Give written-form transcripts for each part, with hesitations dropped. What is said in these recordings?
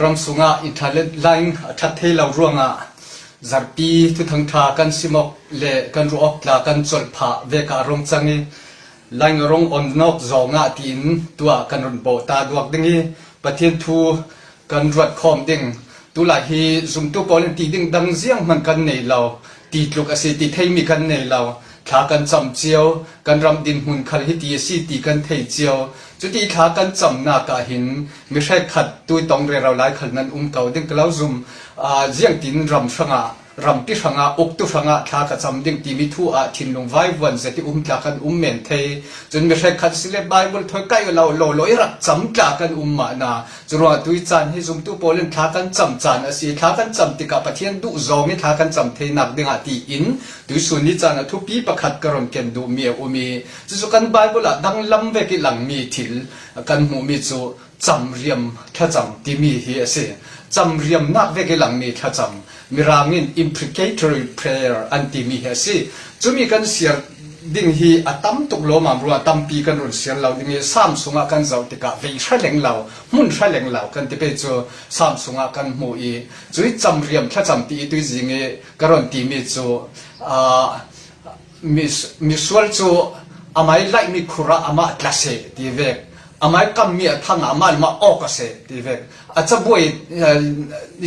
ram sunga ithalet line thathe lo ruanga zarpi thu thang tha kan simok le kan ruok la kan chol pha ve ka rong changi line rong on nok zonga tin tua kan ron bo ta duak dingi pathian thu kan ruat khom ding tu la hi zum tu polin ti ding dang ziang man kan nei lo ti tluk ase ti thei mi kan nei lo thla kan cham chiao kan ram din hun khal hi ti si ti kan thei chiao chu ti thla kan cham na ka hin mi sai khat tu tong re ro lai khal nan kau ding klau zum ziang tin ram sanga ram ti sanga ok tu sanga thla ka cham ding ti mi thu a thin lung vai wan zati tla kan men thei chun mi sai khat sile bible thoi kai lo rak cham tla kan ma na chura tui chan hi zum tu polin thla kan cham chan asi thla kan cham ti ka pathian du zomi thla kan cham thei nak ding a ti in tui sun ni chan a thu pi pakhat karon ken du mi umi chu kan bible a dang lam ve ki lang mi thil kan mu mi chu cham riam tha cham ti mi hi ase cham riam nak ve ki lang mi tha cham mirangin imprecatory prayer anti mi ha si chumi kan siar ding hi atam tuk lo mam ru atam pi kan run siar lau ding sam sunga kan zau tika ve thaleng lau mun thaleng lau kan ti pe chu sam sunga kan mu i chui cham riam tha cham ti tu jinge karon ti mi chu mi swal chu amai lai mi khura ama klase ti ve amai kam mi athang amal ma okase ti ve acha boy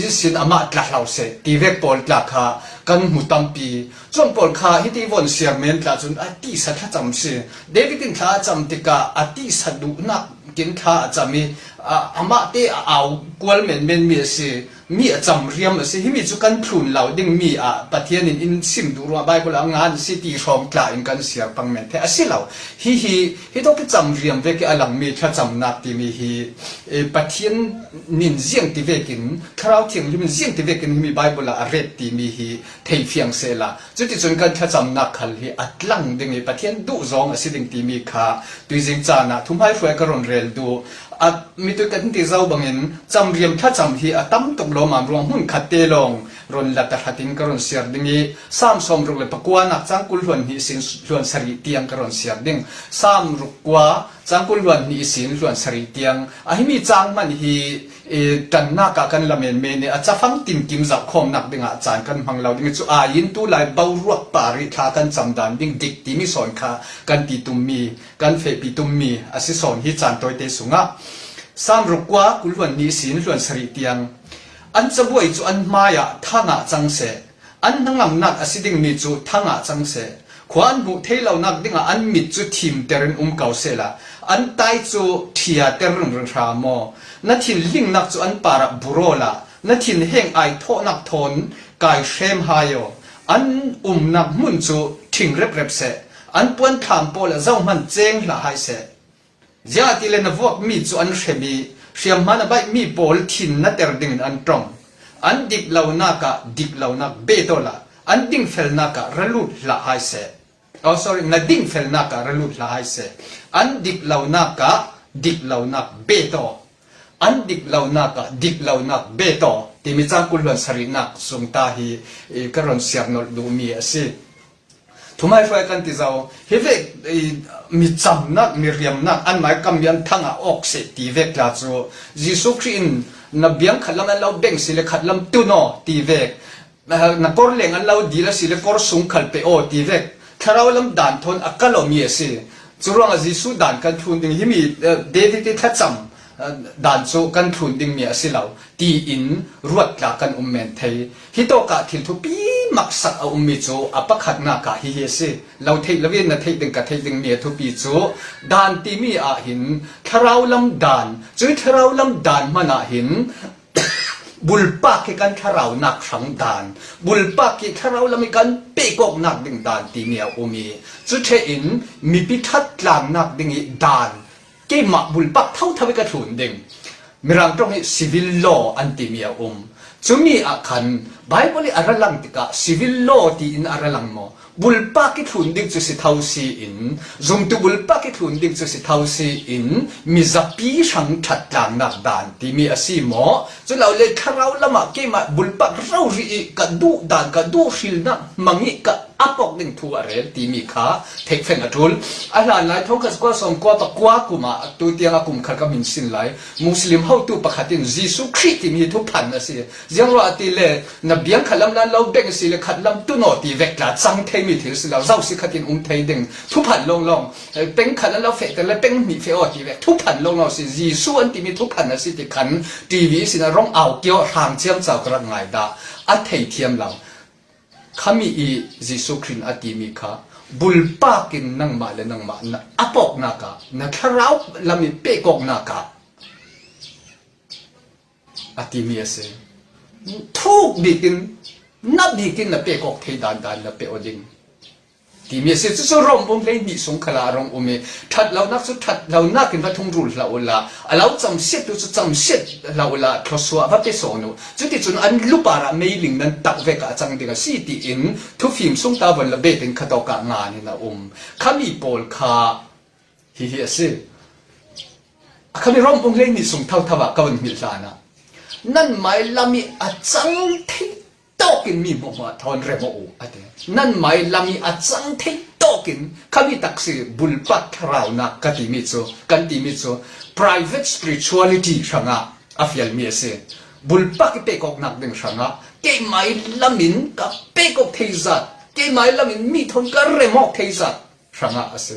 sin ama tla lau se ti ve pol tla kha kan mutam pi chong pol kha hi ti von siar men tla chun a ti sa tha cham se david in tha cham tika a ti sa du na kin kha chami ama te au kwal men mi se mi cham riam se hi mi chu kan thlun lau ding mi a pathian in sim du ro bible angan si ti rom tla in kan siar pang men the asilau hi to ki cham riam ve ki alang mi tha cham na ti mi hi pathian nin ziang ti ve kin khrau thiang lim ziang ti ve kin mi bible a ret ti mi hi thei fiang se la chu ti chun kan tha cham na khal hi atlang ding i pathian du zong asiding ti mi kha tui jing cha na thumhai fwe ka ron rel du at mi tu kan ti zau bangin cham riam tha cham hi atam tok lo mam rong hun khatte long ron la ta hatin ka ron siar ding i sam som ru le pakwa nak chang kul huan hi sin huan sari tiang ka ron siar ding sam ru kwa chang kul huan hi sin huan sari tiang a hi mi chang man hi tan na ka kan lamen me ne acha phang tim kim za khom nak dinga chan kan hang lau ding chu a yin tu lai bau ruak pari tha kan cham dan ding dik ti mi son kha kan ti tum mi kan fe pi tum mi asi son hi chan toy te sunga sam ru kwa kul huan ni sin huan sari tiang an chabuai chu an maya thanga changse an nangam nak asiding mi chu thanga changse khuan bu theilau nak dinga an mit chu thim teren kau se la an tai chu thia terung rang ra mo na thin ling nak chu an para burola na thin heng ai tho nak thon kai shem hayo an nak mun chu thing rep se an puan tham pol zau man cheng la hai se ja ti le na vok mi chu an shemi siam mana bai mi pol thin na ter ding an trong an dik launa ka dik launa be tola an ding fel na ka ralut la hai se oh sorry na ding fel na ka ralut la hai se an dik launa ka dik launa be to an dik launa ka dik launa be to ti mi chang kulwan sarina sungta hi karon siarnol du mi ase thumai fai kan ti zau heve mi cham nak mi riam nak an mai kam yan thanga ok se ti vek la chu jisu khin na biang khalam an lau beng sile khatlam tu no ti vek na kor leng an lau di la sile kor sung khal pe o ti vek tharau lam dan thon akalo mi ase churang jisu dan kan thun ding himi david ti thacham dan chu kan thun ding mi asilau ti in ruat la kan men thei hi to ka thil thu pi maksak a mi chu apakhat na ka hi he se lau thei lawin na thei ding ka thei ding mi thu pi chu dan ti mi a hin tharau lam dan chui tharau lam dan mana hin bulpa ke kan tharau nak sang dan bulpa ke tharau lam kan pe kok nak ding dan ti mi a umi chu the in mi pi that tlang nak ding i dan ke ma bulpak thau thawi ka thun ding mirang tong hi civil law anti mia chumi akhan bible aralang tika civil law ti in aralang mo bulpak ki thun ding chu si thau si in zum tu bulpak ki thun ding chu si thau si in mizapi sang that lang nak dan ti mi asi mo chu law le kharau lama ke ma bulpak rau ri ka du dan ka du shil na mangi ka อัปอกหนึ่งทัวเรลตีมีขาเทคเฟงอทุลอะไรหลายท้องกัสก็สมกว่าปะกว่ากุมาตัวเตียงอากุมขัดกับมินสินไหลมุสลิมเฮาตัวปะขัดินยิสุคริสต์มีทุกพันนะสิยังว่าตีเลนับเบียงขัดลำนั้นเราเบ่งสิเลขัดลำตุนอตีเวกลาจังเทมีถือสิเราเจ้าสิขัดินไทยดึงทุกพันลงเป็นขัดนั้นเราเฟกันแล้วเป็นมีเฟอตีเวกทุกพันลงสิยิสุอันที่มีทุกพันนะสิที่ขันทีวีสินะร้องเอาเกี่ยวทางเชื่อมเจ้ากระไงดาอัดเทียมเราขามีอียิสุครินอติมีขาบุลปากินนังมาเลนังมานะอปอกนักะนะคราวลามีเปกอกนักะอติมีเสทุกบิกินนับบิกินนะเปกอกเทดานนะเปอดิงที่มีเสจะรำบงเลยมีสงขลารองอุเมทัดเรานักสุดทัดเรานักกินวัตถุรูลเราละเราจำเสียดูจำเสียเราละทศวรรษวัดเตโซนุจุดที่จุนอันลุปาระไม่ลิงนั้นตักเวกจังเดียกสีตีอินทุฟิมสงตาวันละเบตินขัดอกงานนี่นะขามีโปลคาฮิฮิเสขามีรำบงเลยมีสงเท่าทว่ากวนมิลานะนั่นหมายละมีอาจังที่ตกินมีหมอทอนเรโมออะเดนั่นหมายลามีอาจังที่ตกินขามีตักสิบุลปักราวนักกันติมิโซprivate spirituality ช่างอาฟิลมีเสบุลปักเปกอกนักดึงช่างเกย์หมายลามินกับเปกอกเทซัดเกย์หมายลามินมีทอนกับเรโมเทซัดช่างเส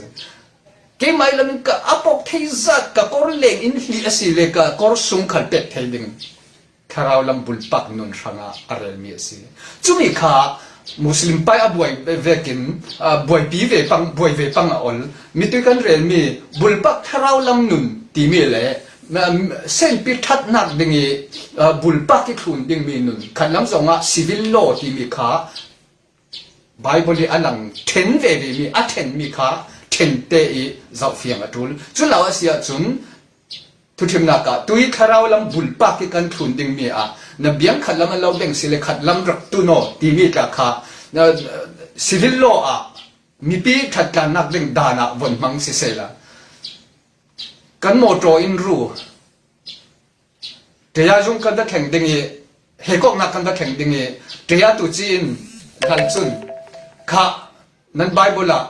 เกย์หมายลามินกับอปอกเทซัดกับกอร์เลงอินฮีอสิเลกับกอร์สุงขัดเป็ดเทดิงคาราวลำบุลปักนุนช่างอะไรมีเสจุมีข้ามุสลิมไปบวยเวกินบวยปีเวปังบวยเวปังอลมีตัวกันเรียนมีบุลปักคาราวลำนุนตีมีเลยเส้นพิทัดนักดึงบุลปักที่ทุนดึงมีนุนขันลำสองcivil law ที่มีข้าไบเบิลอันหลังเทนเวมีอัเทนมีข้าเทนเตอีเจ้าเฟียงอตุลจุลาวเสียจุนทุกทีมนักตุยคาราวลำบุลปักที่กันทุนดึงมีนเบียงขัดลำเราเบ่งสิเลขัดลำรักตุโนตีมีตาข้าcivil law มีปีขัดการนักดึงดานะวันมังสิเซละกันโมโตอินรูเดียจุงกันตะแข่งดึงเฮกอกนักกันตะแข่งดึงเดียตุจีนกันซุนข้านั้นไบเบิลละ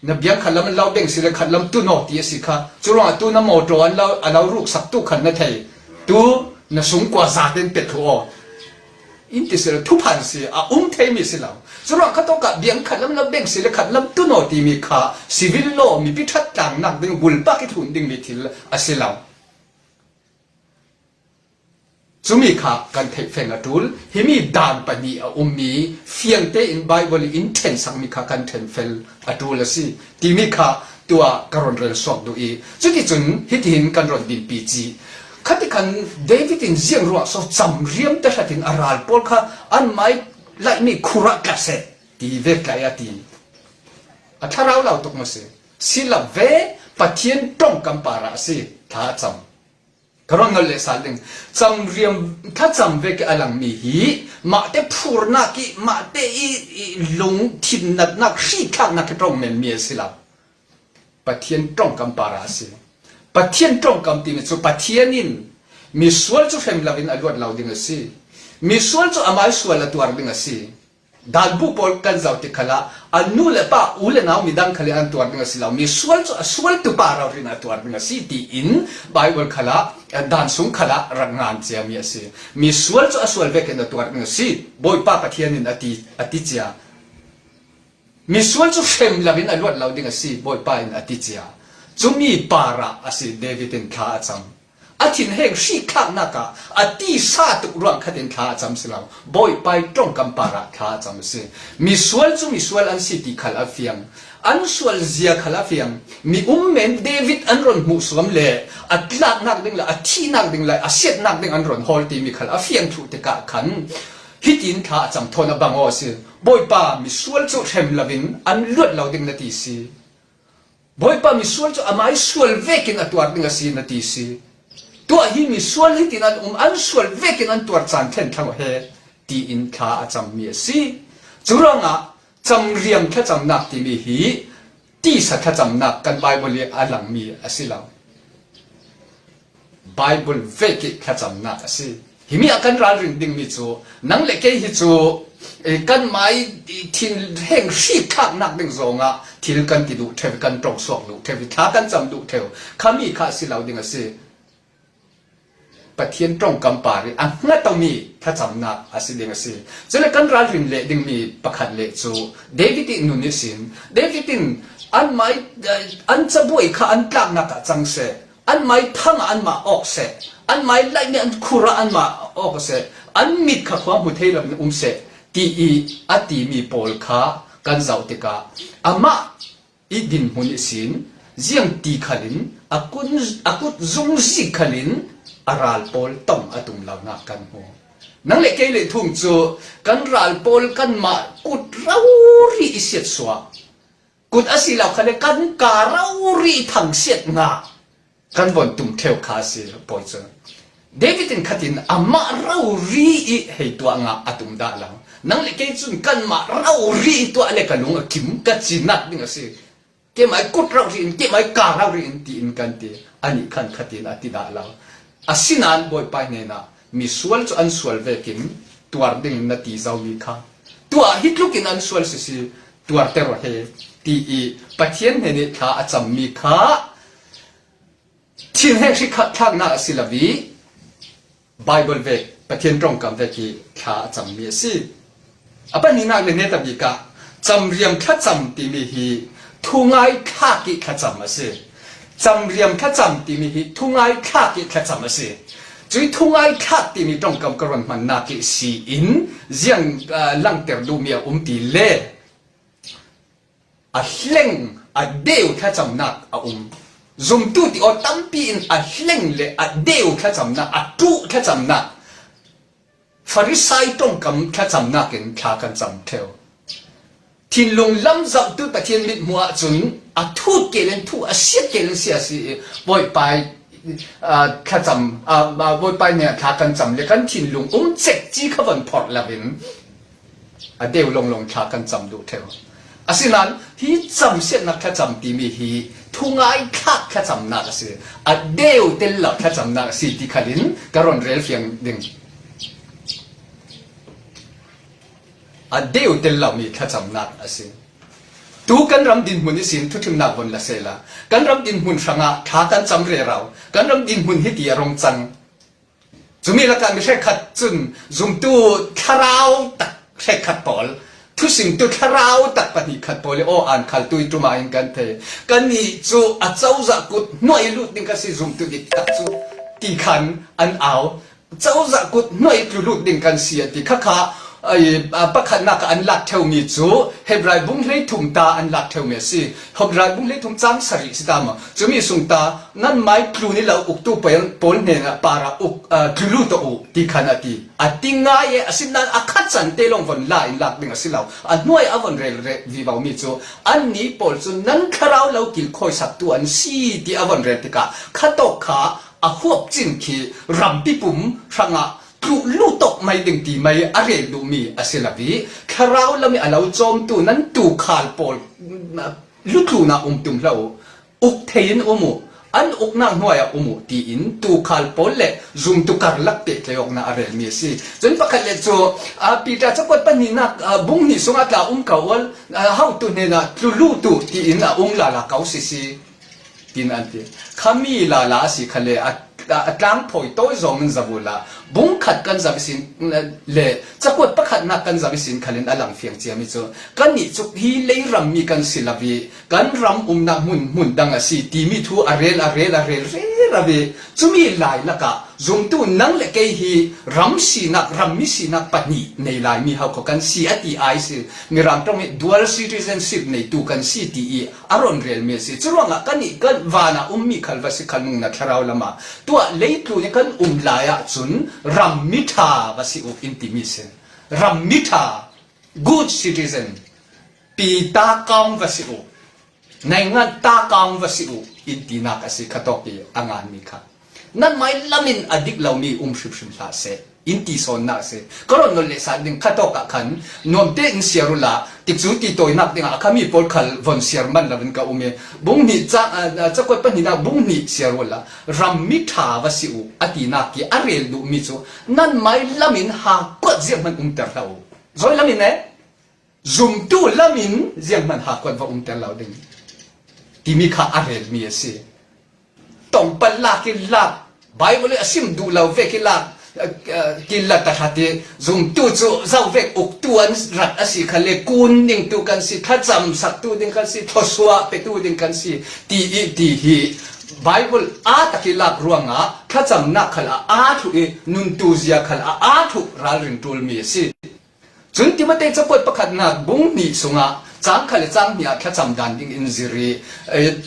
นเบียงขัดลำเราเบ่งสิเลขัดลำตุโนตีสิข้าจุลว่าตุนโมโตอันเรารูกสักตุขันนั่นเองตุนสูงกว่าซาเดนเป็ดหัวอินทิสระทุพันสิเทมิสิลาวส่วนข้าต้องกับเบียงขัดลำเบ่งสิเลขัดลำตุโนตีมีข้าซีวิลโลมีพิทัดต่างนักดึงบุลปักที่ทุนดึงมีทิลสิลาวจุมีข้ากันเทเฟงอตุลฮิมีดานปนีมีเฟียงเตอินไบเบิลอินเทนสังมีข้ากันเทนเฟลอตุลสิที่มีข้าตัวการรอนเรลสอบดูจุดที่จุนฮิตหินการรอนดินปีจีขัดกันเดวิดินเสียงรัวสจำเรียมแต่ขัดถึงอาราลปอลค่ะอันไม่ไล่มีคุระกษตีเวกไลอาตีถ้าเราตกมาสิลาเวปะเทียนตรงกัมปาราสิท้าจำกรณีเลสัลลิงจำเรียมถ้าจำเวกอลังมีฮีมาเตพูร์นักมาเตลงทินนักชีข้างนักตรงเมนเมียสิลาปะเทียนตรงกัมปาราสิปะเทียนตรงกำตีมิสุปะเทียนินมีส่วนจุเฟมลาวินอลวดลาวดิงสิมีส่วนจุอามาส่วนละตัวดิงสิดัลบุปอลกันเจ้าติขละอันนู้นละป้าอูเลนาวมีดังขลังตัวดิงสิลาวมีส่วนตุปารารินาตัวดิงสิที่อินไบเบิลขละดันสุงขละรังงานเจียมีสิมีส่วนเวกันตัวดิงสิบอยป้าปะเทียนินอติเจียมีส่วนจุเฟมลาวินอลวดลาวดิงสิบอยป้าอินอติเจียจุมีปาระอาศัยเดวิดินข้าจำอาทิตย์แห่งชีข้างนักอาทิตย์ซาตุรวงขัดินข้าจำสิเราบ่อยไปตรงกันปาระข้าจำสิมีส่วนอันสิติขลาเฟียงอันส่วนเสียขลาเฟียงมีเมนเดวิดอันรอนมุสลิมเล่อัตลักนักดึงละอัทีนักดึงละอาเซียนนักดึงอันรอนฮอลตีมีขลาเฟียงถูกตะกะขันฮิตินข้าจำทนบังโอสิบ่อยป้ามีส่วนเข็มลาวินอันลวดเราดึงนาทีสิบ่อยป้ามีส่วนอามาส่วนเวกินอัตัวดึงสินาทีสิตัวหิมีส่วนฮิตินันอันส่วนเวกินอันตัวจันเทนทั้งเฮตีอินข้าจำมีสิจุรองจำเรียมแค่จำนักที่มีฮีตีสักแค่จำนักกันไบเบิลอันหลังมีสิเราไบเบิลเวกิแค่จำนักสิหิมีอาการร้านริงดิ่งมีจูนังเล็กฮิจู กันไม้ทินแห่งชีข้างนักดึงโซงะทิลกันติดุเทวกันตรงสวกดุเทวิท้ากันจำดุเทวขามีข้าสิเราดึงสิปะเทียนตรงกำปารีอันนั้นต้องมีถ้าจำนักอาศิดึงสิจะเลยกันรัลรินเละดึงมีประคันเละจูเดวิดินนุนิสินเดวิดินอันไม่อันจะบุยข้าอันกลางนักจังเสอันไม่ทั้งอันมาออกเสอันไม่ไล่เนี่ยอันคุระอันมาออกเสอันมิดข้าความหุเทลมเสตีอีอติมีโพลคากันเจ้าติกาอามาอีดินหุนิสินเจียงตีขลินอากุดซุงซิขลินอาราลโพลต้องอตุมเหล่านักกันหัวนั่งเล็กเล็กทุ่งจูกันราลโพลกันมากุดเรารีเสียสวะกุดอาศิลาขเลกันการารีทังเสียงากันบนตุ่มเทวคาสิปอยเจอเดวิดินขัดินอามาเรารีให้ตัวงาอตุมดาลังนั่งเล็กจุนกันมาเรารีตัวเล็กกันลุงกิมกัดจินัดนี่ก็สิเกี่ยไม่กุดเรารีนเกี่ยไม่การารีนตีนกันตีอันนี้ขันขัดินอติดาลังอาศินันบอยไปเนี่ยนะมีส่วนอันส่วนเวกิมตัวดิ่งนาทีเจ้ามีข้าตัวฮิตลุกินอันส่วนสิตัวเตอร์เฮตีอีปัจเจียนเนี่ยข้าอาจำมีข้าที่แห่งที่ข้างหน้าศิลวีไบเบิลเวกปัจเจียนตรงกับเวกีข้าอาจำมีสิอัปนี้นักเรียนเนี่ยตบีกาจำเรียมข้าจำตีมีฮีทุ่งไอข้ากิข้าจำมาสิจำเรียมข้าจำตีมีฮีทุ่งไอข้ากิข้าจำมาสิจุยทุ่งไอข้าตีมีตรงกับกระรอนมันนักสีอินเจียงลังเตอร์ดูเมียตีเล่อาเล่งอาเดียวข้าจำนักซุมตูที่อตั้มปีนอาเล่งเลยอาเดียวข้าจำนักอาตูข้าจำนักฟาริสัยตรงกับข้าจำนักเองข้ากันจำเทวทินลงลำจับตัวประเทศมิดมัวจุนอาทูเกลันทูอาเสียเกลันเสียสิบ่อยไปข้าจำบ่อยไปเนี่ยข้ากันจำเลยกันทินลงเจ็กจีขวันพอร์ตละวินอาเดียวลงข้ากันจำดูเทวอาศินันที่จำเสียนักข้าจำตีมีฮีทุ่งไอข้าจำนักสิอาเดียวเตลล์ข้าจำนักสิที่ขลินกระรอนเรลเฟียงดึงอาเดียวเตลล์มีข้าจำนักสิตูกันรำดินหุ่นสินทุทิมนักบนละเซลากันรำดินหุ่นช่างข้ากันจำเรเรากันรำดินหุ่นฮิตยารองจังจุมีละกันไม่ใช่ขัดจุนจุมตูคาราวตักใช่ขัดปอลทุสิ่งตัวคาราวตักปฏิขัดปอลโออ่านขัดตุยตุมาอินกันเทกันนี่จูอาเจ้าจักุดหน่วยลุดดิ้งกันสิจุมตุดิตักจูตีขันอันเอาเจ้าจักุดหน่วยลุดดิ้งกันเสียตีข้าข้าไอ้ปะขันนักอันลัดเทวมีจูเฮบไรบุ้งเลยถุงตาอันลัดเทวเมสิเฮบไรบุ้งเลยถุงจังสริสิตามจูมีสุงตานั่นไม่ครูนี่เราอุกตูไปปนเนี่ยปาระอุกครูตัวอุตีขันอตีอติงง่ายสินั้นอาคัดสันเตลงวันลายลักดิ้งสิเราอันหน่วยอวันเรลเรวิบาวมีจูอันนี้ปอลจูนั้นคราวเรากิลคอยสักตัวอันซีที่อวันเรติกาขัดตกขาอาหวบจินคีรำปิปุ่มช่างลูตกไม่ดึงตีไม่อะไรดูมีอาศิลวีคราวเรามีเราโจมตัวนั้นตูขาลปอลลุกลูน่าตุมเราอุกเทียนมุอันอุกนางหัวอุมุตีอินตูขาลปอลเล่ซุมตูการลักเตะเลยออกน่าอะไรมีสิจนปะกันเลยจูปีตาจะกดปนินักบุ้งนี่สงอาตาเขาว่าเฮาตัวเนี่ยนะลูตูตีอินลาเขาสิกินอันที่ขามีลาสิขเลยกลางพอยโต้ยงจับุละบุ้งขัดกันจับสินเล่จะกดประขัดนักกันจับสินขลินอลังเฟียงเจียมิจูกันนี่จุกฮีเลยรำมีกันศิลวีกันรำนักมุนดังสิตีมีทูอาเรลระเวจุมีลายละกะจุมตูนังเล็กฮีรำสีนักรำมีสีนักปัตนีในลายมีเขากันสีอติไอสิมีรำตรงนี้ dual citizenship ในตูกันสีตีอารอนเรลเมสิจุลงะกันนี่กันวานามีขัลวาสิขันมุงนักคราวละมาตัวเลยตูนี่กันลายจุนรำมิธาวาสิอุอินติมิเซนรำมิธา good citizen ปีตากองวาสิอุในงานตากองวาสิอุอินตินักสิขตกีอ่างานมีค่ะนั่นหมายละมินอดีตเรามีชิมลาเซอินติโซนนักเซก็รอนนเลสันดึงขตกขันนวมเตอินเสียรุลาติดจุดที่ตัวนักดึงอาคามีพอลคัลวันเสียร์มันละวินกับบุ้งนี่จะกดปนินาบุ้งนี่เสียรุลารัมมิธาวาสิอุอตินักกีอาเรลดูมิจูนั่นหมายละมินหากดเสียมันเตอร์เรา rồi làm gì zoom tu làm gì riêng mình hạ quan vào tên lão đình thì mi khá arel mi asi tông bal la cái la Bible asim du lao ve cái la cái la ta hati zoom tu chu zau ve uk tu an rat asi khale kun ding tu kan si kha cham sak tu ding kan si thoswa pe tu ding kan si ti hi Bible a takilak ruanga kha cham na khala a thu e nun tu zia khala a thu ral rin tul mi si chun ti mate chapot pakhat na bung ni sunga chang khale chang nia kha cham dan ding injury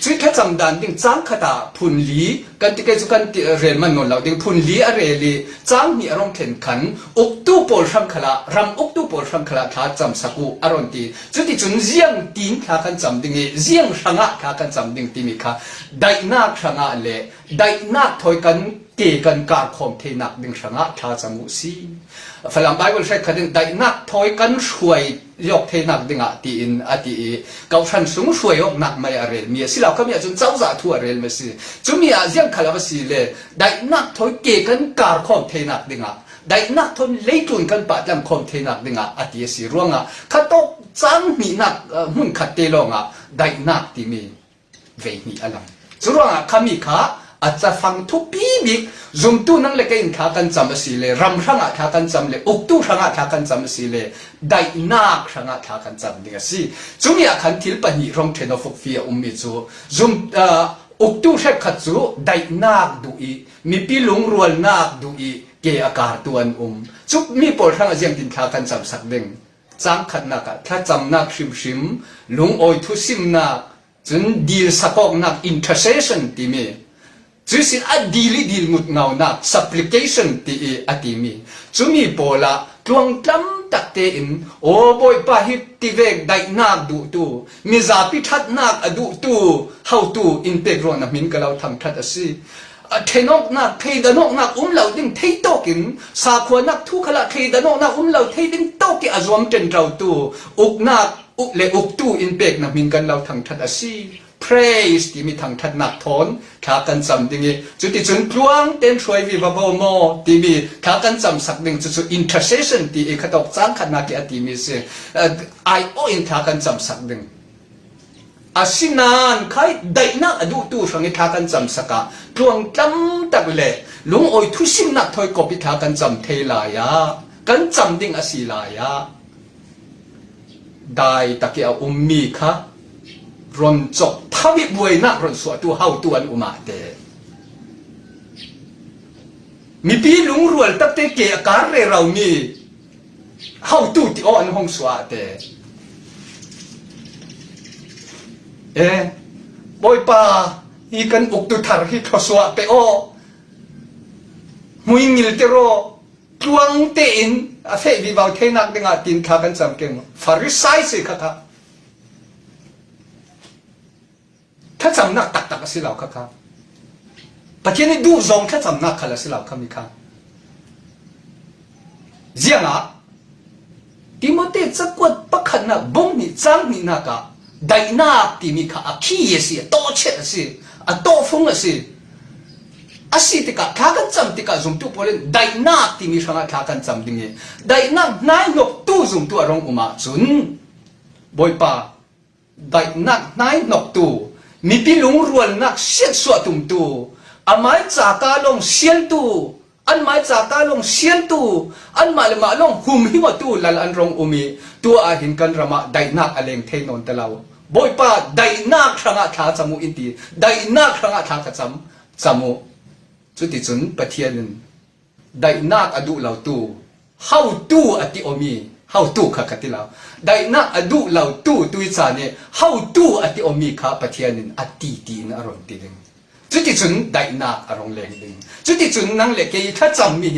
chui kha cham dan ding chang khata phun li kan ti ke chu kan ti rel man non law ding phun li a reli chang ni arong khen khan uk tu pol ram khala ram uk tu pol ram khala tha cham saku aron ti chu ti chun ziang tin kha kan cham ding e ziang ranga kha kan cham ding ti mi kha dai na ranga le dai na thoi kan ke kan kar khom the nak ding ranga tha chamu si falam Bible sai khadin dai nak thoi kan shuai yok the nak dinga ti in ati kau than sung shuai yok nak mai arel mi silaw kami chun chau za thu arel me si chumi a jiang khala ba si le dai nak thoi ke kan kar khom the nak dinga dai nak thon leitun kan pa lam khom the nak dinga ati si ruanga khatok chang mi nak mun khatte longa dai nak ti mi ve ni alam churuanga kami kha acha phang thu pi bik zum tu nang le kain kha kan cham si le ram ranga kha kan cham le uk tu ranga kha kan cham si le dai nak ranga kha kan cham dinga si chumi a khan thil pani rong then of fi ummi chu zum uk tu shet khat chu dai nak du i mi pi lung rual nak du i ke akar tuan chup mi por ranga jeng tin kha kan cham sak ding chang khat na ka kha cham nak shim shim lung oi thu sim na chun dil sakok nak intercession ti mi Jusin a dil ngut ngau na supplication ti atimi chumi pola tuang tlam takte in o boy pa hip ti vek dai nak du tu mi za pi that nak adu tu how to in pegro na min kalau tham that asi thenok nak thei danok nak lau ding thei tokin sa khwa nak thu khala thei danok nak lau thei ding toki azom ten trau tu uk nak uk le uk tu in peg na min kan lau thang that asi praise ti mi thang that nak thon kha kan cham ding e chuti chun pluang ten throi vi va bo mo ti mi kha kan cham sak ding chu intercession ti e khatok chang khat na ki ati mi se I o in kha kan cham sak ding asinan khai dai na adu tu sangi kha kan cham saka pluang tlam tak le lung oi thu sim nak thoi ko pi kha kan cham the la ya kan cham ding asi la ya dai takia ummi kha ron chok thawi buai na ron so tu how tu an uma te mi pi lung rual tak te ke kar re rau mi how tu ti o an hong swa te boy pa i kan uk tu thar hi thoswa pe o mui ngil te ro tuang te in a fe vi bau the nak dinga tin kha kan cham keng farisai se kha khaถ้าจำนักตักตักสิเหล่าข้าข้าประเทศนี้ดูซองแค่จำนักขลังสิเหล่าข้ามีข้าเจียงอ่ะที่มันเตะจะกวดปักขันนะบ่งมีจังมีนักอ่ะได้นักที่มีข้าขี้เยสิโตเช็ดสิโตฟงสิสิติกะข้ากันจำติกะซุ่มตัวพอเล่นได้นักที่มีช่างข้ากันจำดิ่งได้นักนายนกตู้ซุ่มตัวรองอุมาจุนบ่อยป่าได้นักนายนกตู้มีปีลุงรวนนักเสียนสวดตุ่มตูอันหมายจากกาลงเสียนตูอันหมายจากกาลงเสียนตูอันหมายมาลงหุมหิมตูลันอันรงอุมีตัวอาหินกันรำได้นักอเลงเทนนตะเลาบ่อยป้าได้นักครั้งขาจมูอินตีได้นักครั้งขาจมูจุดที่จุนปะเทียนได้นักอดุเหล่าตูเฮาตูอติโอมีเฮาตู้ข้ากันที่เราได้นักอดูเราตู้ตุยจานเนี่ยเฮาตู้อติอมีข้าปะเทียนินอติตีนอารมณ์ตีดึงจุดที่จุนได้นักอารมณ์แรงดึงจุดที่จุนนั่งเล็กยี่ข้าจำมี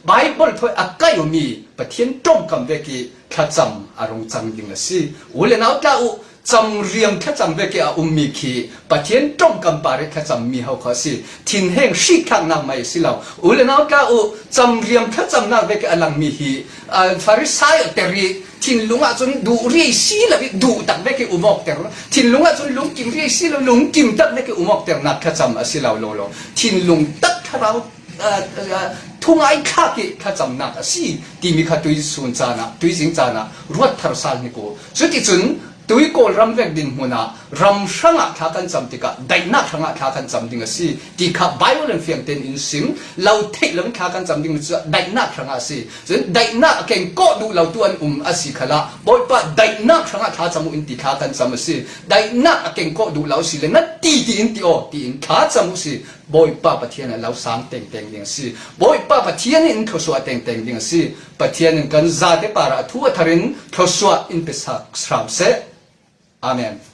ไบเบิลถอยอักไกอมีปะเทียนตรงคำเวกีข้าจำอารมณ์จังดึงละสิอุเลนเอาตาอุจำเรียงข้าจำเวกีอุมีขีปะเทียนตรงคำปาริข้าจำมีเฮาข้าสิทิ้งแห้งชิข้างนั่งไม่สิเราอุเลนเอาตาอุจำเรียงข้าจำนั่งเวกีอลังมีฮีฟาริสายเตรีทินลุงอาจนดูเรียสีละวิดูตักเวกิอุมอกเตอร์ทินลุงอาจนลุงกิมเรียสีละลุงกิมตักเวกิอุมอกเตอร์นักขจำอสิลาวโลโลทินลุงตักเราท ทุ่งไอ้ข้ากิข้าจำนักสิที่มีข้าตุยสุนจานะตุยสิงจานะรวดทารสาลนี่กูสุดที่จุนตุยโกลรำเวกดินหัวนะรำช่างอ่ะข้ากันจำติกะได้นักช่างอ่ะข้ากันจำติงสิที่ข้าไบโอเลนเฟียงเต็นอินซิมเราเทคแล้วข้ากันจำติงสิได้นักช่างอ่ะสิจุนได้นักเก่งก็ดูเราตัวอันสิขละบอยปะได้นักช่างอ่ะข้าจำอินติข้ากันจำสิได้นักเก่งก็ดูเราสิเลยนั่นตีอินติโอตีอินข้าจำสิบอยปะปะเทียนเราสามเต็งเต็งดิงสิบอยปะปะเทียนอินทศวรรษเต็งเต็งดิงสิปะเทียนกันซาเตปาระทั่วทารินทศวรรษอินเปสักสามเซAmen.